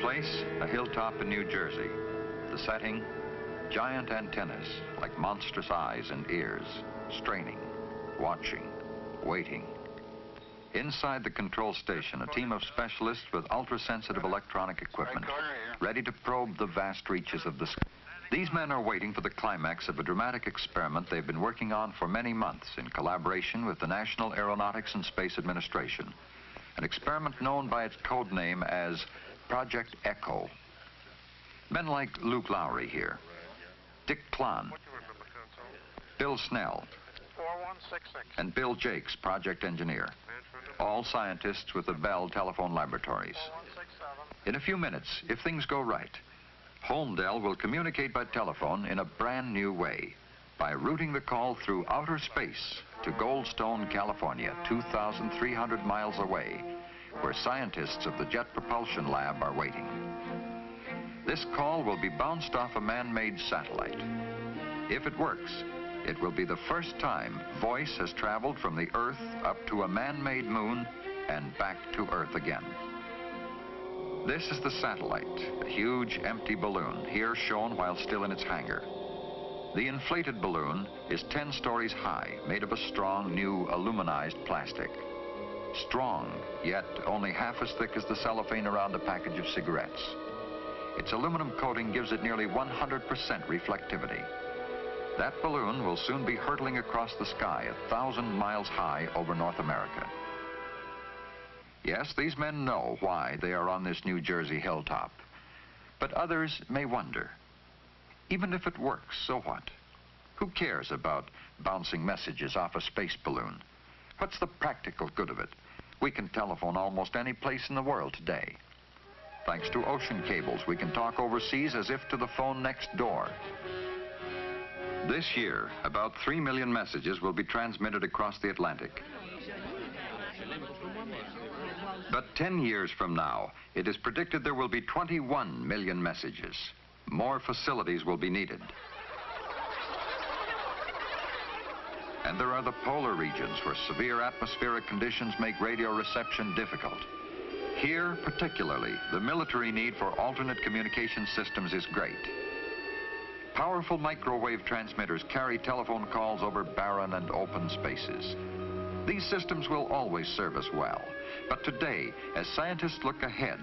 place, a hilltop in New Jersey. The setting, giant antennas like monstrous eyes and ears, straining, watching, waiting. Inside the control station, a team of specialists with ultra-sensitive electronic equipment, ready to probe the vast reaches of the sky. These men are waiting for the climax of a dramatic experiment they've been working on for many months in collaboration with the National Aeronautics and Space Administration, an experiment known by its code name as Project Echo. Men like Luke Lowry here, Dick Klon, Bill Snell, and Bill Jakes, project engineer, all scientists with the Bell Telephone Laboratories. In a few minutes, if things go right, Holmdel will communicate by telephone in a brand new way by routing the call through outer space to Goldstone, California, 2,300 miles away, where scientists of the Jet Propulsion Lab are waiting. This call will be bounced off a man-made satellite. If it works, it will be the first time voice has traveled from the Earth up to a man-made moon and back to Earth again. This is the satellite, a huge empty balloon, here shown while still in its hangar. The inflated balloon is 10 stories high, made of a strong, new aluminized plastic. Strong, yet only half as thick as the cellophane around a package of cigarettes. Its aluminum coating gives it nearly 100% reflectivity. That balloon will soon be hurtling across the sky 1,000 miles high over North America. Yes, these men know why they are on this New Jersey hilltop. But others may wonder, even if it works, so what? Who cares about bouncing messages off a space balloon? What's the practical good of it? We can telephone almost any place in the world today. Thanks to ocean cables, we can talk overseas as if to the phone next door. This year, about 3 million messages will be transmitted across the Atlantic. But 10 years from now, it is predicted there will be 21 million messages. More facilities will be needed. And there are the polar regions where severe atmospheric conditions make radio reception difficult. Here, particularly, the military need for alternate communication systems is great. Powerful microwave transmitters carry telephone calls over barren and open spaces. These systems will always serve us well. But today, as scientists look ahead,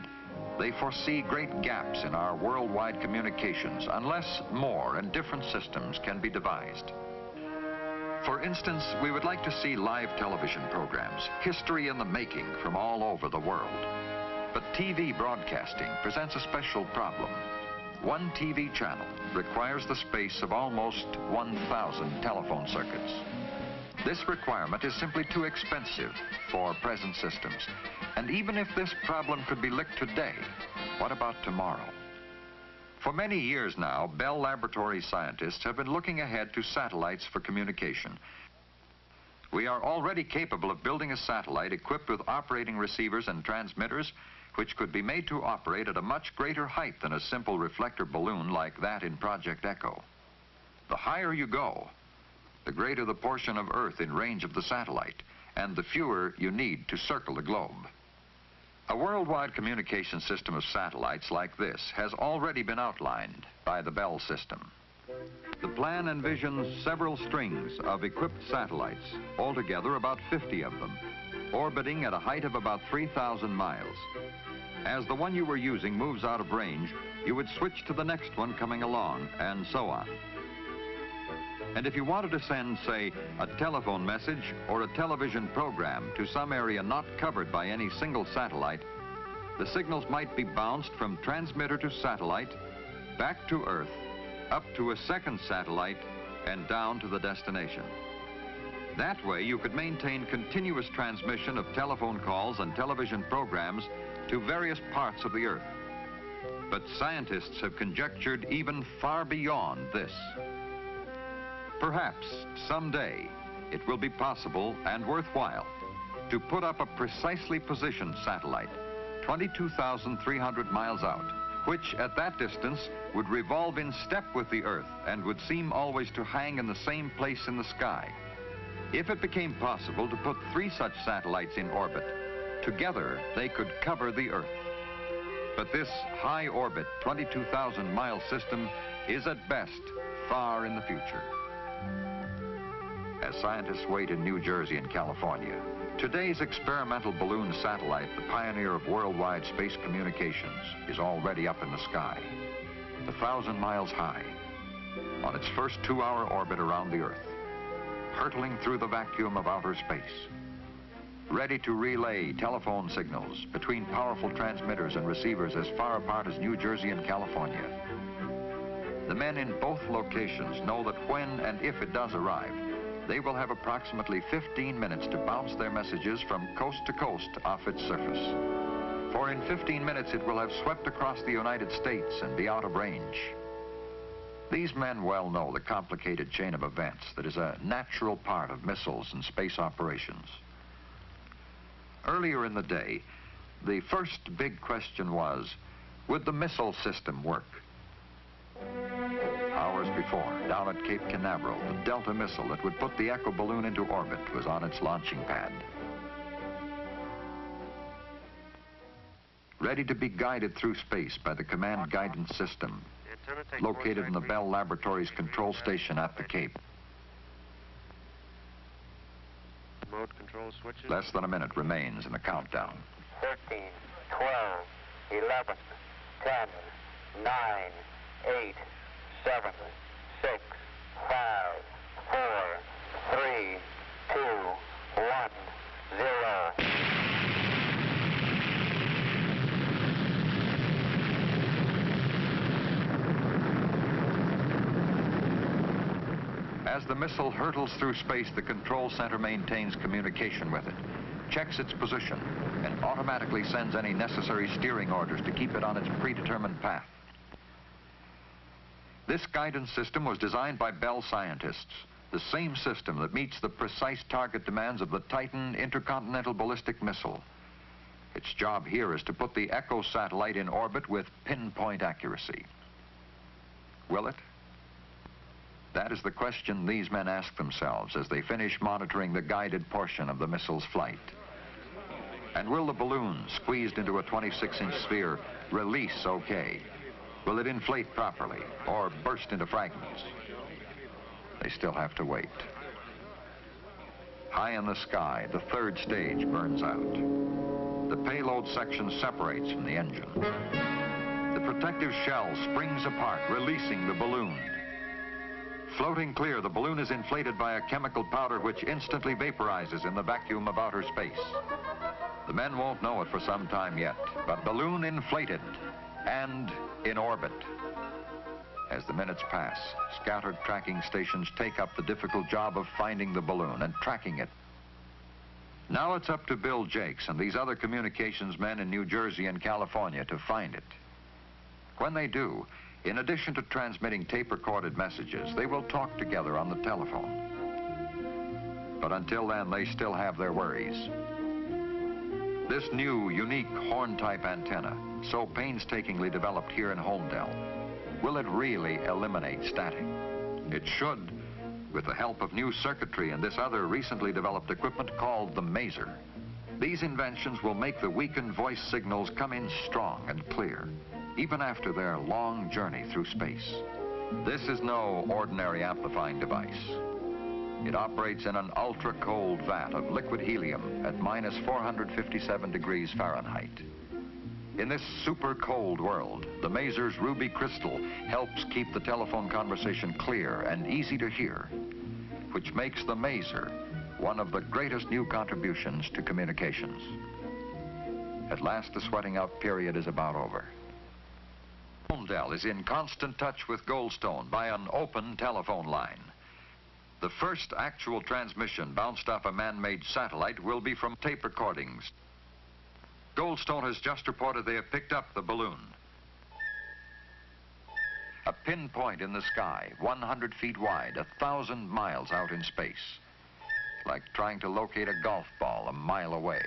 they foresee great gaps in our worldwide communications unless more and different systems can be devised. For instance, we would like to see live television programs, history in the making from all over the world. But TV broadcasting presents a special problem. One TV channel requires the space of almost 1,000 telephone circuits. This requirement is simply too expensive for present systems. And even if this problem could be licked today, what about tomorrow? For many years now, Bell Laboratories scientists have been looking ahead to satellites for communication. We are already capable of building a satellite equipped with operating receivers and transmitters which could be made to operate at a much greater height than a simple reflector balloon like that in Project Echo. The higher you go, the greater the portion of Earth in range of the satellite, and the fewer you need to circle the globe. A worldwide communication system of satellites like this has already been outlined by the Bell system. The plan envisions several strings of equipped satellites, altogether about 50 of them, orbiting at a height of about 3,000 miles. As the one you were using moves out of range, you would switch to the next one coming along, and so on. And if you wanted to send, say, a telephone message or a television program to some area not covered by any single satellite, the signals might be bounced from transmitter to satellite, back to Earth, up to a second satellite, and down to the destination. That way, you could maintain continuous transmission of telephone calls and television programs to various parts of the Earth. But scientists have conjectured even far beyond this. Perhaps someday it will be possible and worthwhile to put up a precisely positioned satellite, 22,300 miles out, which at that distance would revolve in step with the Earth and would seem always to hang in the same place in the sky. If it became possible to put 3 such satellites in orbit, together they could cover the Earth. But this high-orbit, 22,000-mile system is at best far in the future. As scientists wait in New Jersey and California, today's experimental balloon satellite, the pioneer of worldwide space communications, is already up in the sky, 1,000 miles high, on its first 2-hour orbit around the Earth, hurtling through the vacuum of outer space, ready to relay telephone signals between powerful transmitters and receivers as far apart as New Jersey and California. The men in both locations know that when and if it does arrive, they will have approximately 15 minutes to bounce their messages from coast to coast off its surface. For in 15 minutes it will have swept across the United States and be out of range. These men well know the complicated chain of events that is a natural part of missiles and space operations. Earlier in the day, the first big question was, would the missile system work? Hours before, down at Cape Canaveral, the Delta missile that would put the Echo balloon into orbit was on its launching pad. Ready to be guided through space by the command guidance system, located in the Bell Laboratories control station at the Cape. Mode control switches. Less than a minute remains in the countdown. 13, 12, 11, 10, 9, 8, 7, 6, 5, 4, 3, 2, 1, 0. As the missile hurtles through space, the control center maintains communication with it, checks its position, and automatically sends any necessary steering orders to keep it on its predetermined path. This guidance system was designed by Bell scientists, the same system that meets the precise target demands of the Titan intercontinental ballistic missile. Its job here is to put the Echo satellite in orbit with pinpoint accuracy. Will it? That is the question these men ask themselves as they finish monitoring the guided portion of the missile's flight. And will the balloon, squeezed into a 26-inch sphere, release okay? Will it inflate properly or burst into fragments? They still have to wait. High in the sky, the third stage burns out. The payload section separates from the engine. The protective shell springs apart, releasing the balloon. Floating clear, the balloon is inflated by a chemical powder which instantly vaporizes in the vacuum of outer space. The men won't know it for some time yet, but balloon inflated and in orbit. As the minutes pass, scattered tracking stations take up the difficult job of finding the balloon and tracking it. Now it's up to Bill Jakes and these other communications men in New Jersey and California to find it. When they do, in addition to transmitting tape-recorded messages, they will talk together on the telephone. But until then, they still have their worries. This new, unique horn-type antenna, so painstakingly developed here in Holmdel, will it really eliminate static? It should, with the help of new circuitry and this other recently developed equipment called the maser. These inventions will make the weakened voice signals come in strong and clear, even after their long journey through space. This is no ordinary amplifying device. It operates in an ultra-cold vat of liquid helium at minus 457 degrees Fahrenheit. In this super cold world, the maser's ruby crystal helps keep the telephone conversation clear and easy to hear, which makes the maser one of the greatest new contributions to communications. At last, the sweating out period is about over. Holmdel is in constant touch with Goldstone by an open telephone line. The first actual transmission bounced off a man-made satellite will be from tape recordings. Goldstone has just reported they have picked up the balloon. A pinpoint in the sky, 100 feet wide, 1,000 miles out in space. Like trying to locate a golf ball a mile away.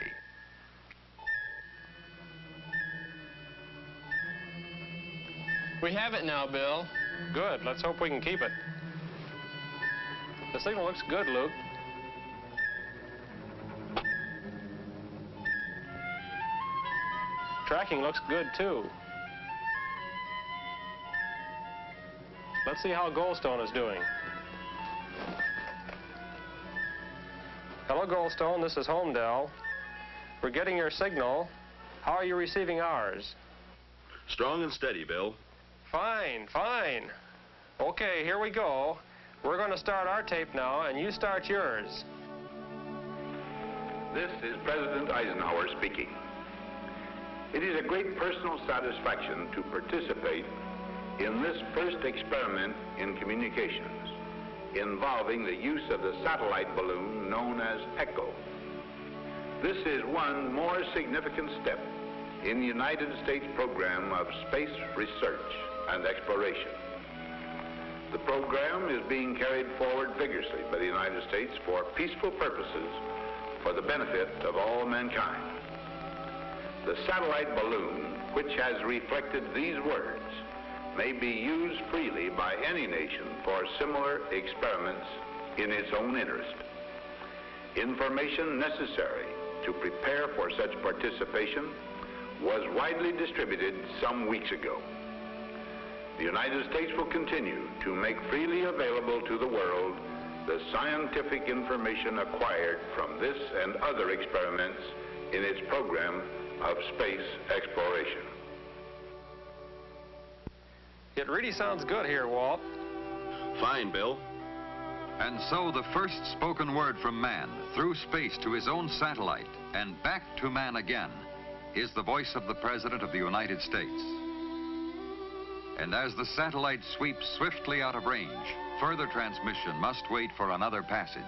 We have it now, Bill. Good. Let's hope we can keep it. The signal looks good, Luke. Tracking looks good, too. Let's see how Goldstone is doing. Hello, Goldstone. This is Holmdel. We're getting your signal. How are you receiving ours? Strong and steady, Bill. Fine, fine. Okay, here we go. We're going to start our tape now, and you start yours. This is President Eisenhower speaking. It is a great personal satisfaction to participate in this first experiment in communications involving the use of the satellite balloon known as Echo. This is one more significant step in the United States program of space research and exploration. The program is being carried forward vigorously by the United States for peaceful purposes for the benefit of all mankind. The satellite balloon, which has reflected these words, may be used freely by any nation for similar experiments in its own interest. Information necessary to prepare for such participation was widely distributed some weeks ago. The United States will continue to make freely available to the world the scientific information acquired from this and other experiments in its program of space exploration. It really sounds good here, Walt. Fine, Bill. And so the first spoken word from man through space to his own satellite and back to man again is the voice of the President of the United States. And as the satellite sweeps swiftly out of range, further transmission must wait for another passage.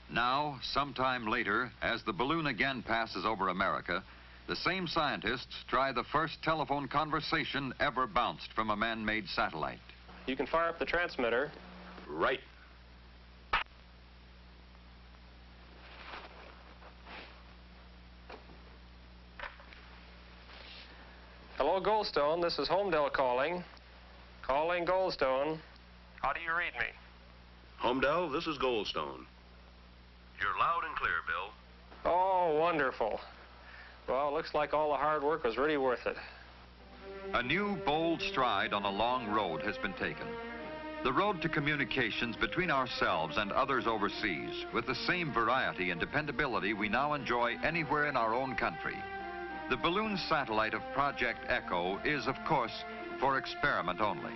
Now, sometime later, as the balloon again passes over America, the same scientists try the first telephone conversation ever bounced from a man-made satellite. You can fire up the transmitter. Right. Hello, Goldstone. This is Holmdel calling. Calling Goldstone. How do you read me? Holmdel, this is Goldstone. You're loud and clear, Bill. Oh, wonderful. Well, it looks like all the hard work was really worth it. A new, bold stride on a long road has been taken. The road to communications between ourselves and others overseas with the same variety and dependability we now enjoy anywhere in our own country. The balloon satellite of Project Echo is, of course, for experiment only.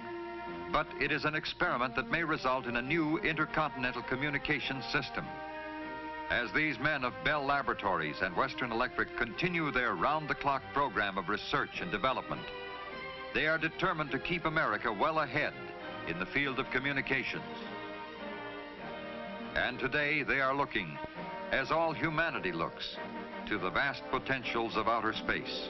But it is an experiment that may result in a new intercontinental communication system. As these men of Bell Laboratories and Western Electric continue their round-the-clock program of research and development, they are determined to keep America well ahead in the field of communications. And today they are looking, as all humanity looks, to the vast potentials of outer space.